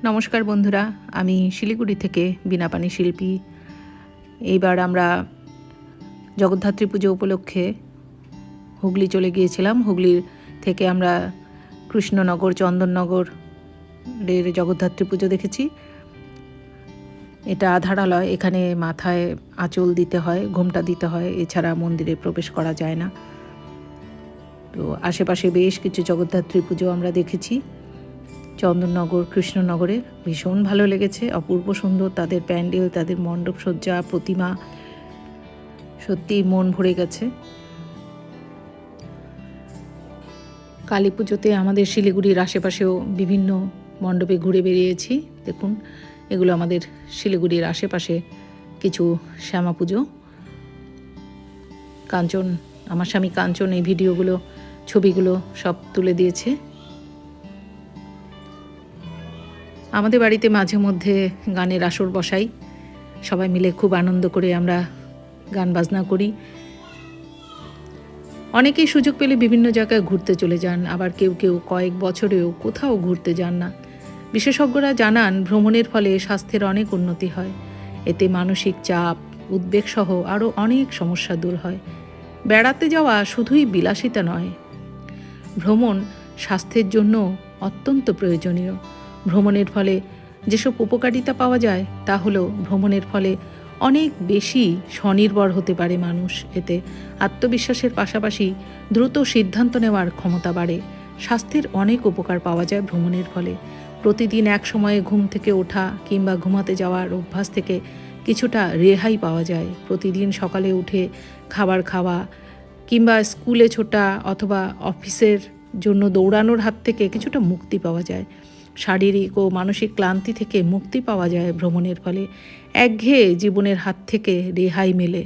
নমস্কার বন্ধুরা, আমি শিলিগুড়ি থেকে বীণাপাণি শিল্পী। এইবার আমরা জগদ্ধাত্রী পুজো উপলক্ষে হুগলি চলে গিয়েছিলাম। হুগলির থেকে আমরা কৃষ্ণনগর, চন্দননগরের জগদ্ধাত্রী পুজো দেখেছি। এটা আধারালয়, এখানে মাথায় আঁচল দিতে হয়, ঘোমটা দিতে হয়, এছাড়া মন্দিরে প্রবেশ করা যায় না। তো আশেপাশে বেশ কিছু জগদ্ধাত্রী পুজো আমরা দেখেছি। চন্দননগর, কৃষ্ণনগরে ভীষণ ভালো লেগেছে, অপূর্ব সুন্দর তাদের প্যান্ডেল, তাদের মণ্ডপ সজ্জা, প্রতিমা, সত্যি মন ভরে গেছে। কালী পুজোতে আমাদের শিলিগুড়ির আশেপাশেও বিভিন্ন মণ্ডপে ঘুরে বেরিয়েছি। দেখুন, এগুলো আমাদের শিলিগুড়ির আশেপাশে কিছু শ্যামা পুজো। কাঞ্চন, আমার স্বামী কাঞ্চন এই ভিডিওগুলো, ছবিগুলো সব তুলে দিয়েছে। আমাদের বাড়িতে মাঝে মধ্যে গানের আসর বসাই, সবাই মিলে খুব আনন্দ করে আমরা গান বাজনা করি। অনেকেই সুযোগ পেলে বিভিন্ন জায়গায় ঘুরতে চলে যান, আবার কেউ কেউ কয়েক বছরেও কোথাও ঘুরতে যান না। বিশেষজ্ঞরা জানান, ভ্রমণের ফলে স্বাস্থ্যের অনেক উন্নতি হয়। এতে মানসিক চাপ, উদ্বেগ সহ আরও অনেক সমস্যা দূর হয়। বেড়াতে যাওয়া শুধুই বিলাসিতা নয়, ভ্রমণ স্বাস্থ্যের জন্য অত্যন্ত প্রয়োজনীয়। ভ্রমণের ফলে যেসব উপকারিতা পাওয়া যায় তা হলো, ভ্রমণের ফলে অনেক বেশি স্বনির্ভর হতে পারে মানুষ। এতে আত্মবিশ্বাসের পাশাপাশি দ্রুত সিদ্ধান্ত নেওয়ার ক্ষমতা বাড়ে। স্বাস্থ্যের অনেক উপকার পাওয়া যায় ভ্রমণের ফলে। প্রতিদিন এক সময়ে ঘুম থেকে ওঠা কিংবা ঘুমাতে যাওয়ার অভ্যাস থেকে কিছুটা রেহাই পাওয়া যায়। প্রতিদিন সকালে উঠে খাবার খাওয়া কিংবা স্কুলে ছোটা অথবা অফিসের জন্য দৌড়ানোর হাত থেকে কিছুটা মুক্তি পাওয়া যায়। শারীরিক ও মানসিক ক্লান্তি থেকে মুক্তি পাওয়া যায় ভ্রমণের ফলে। একঘেয়ে জীবনের হাত থেকে রেহাই মেলে।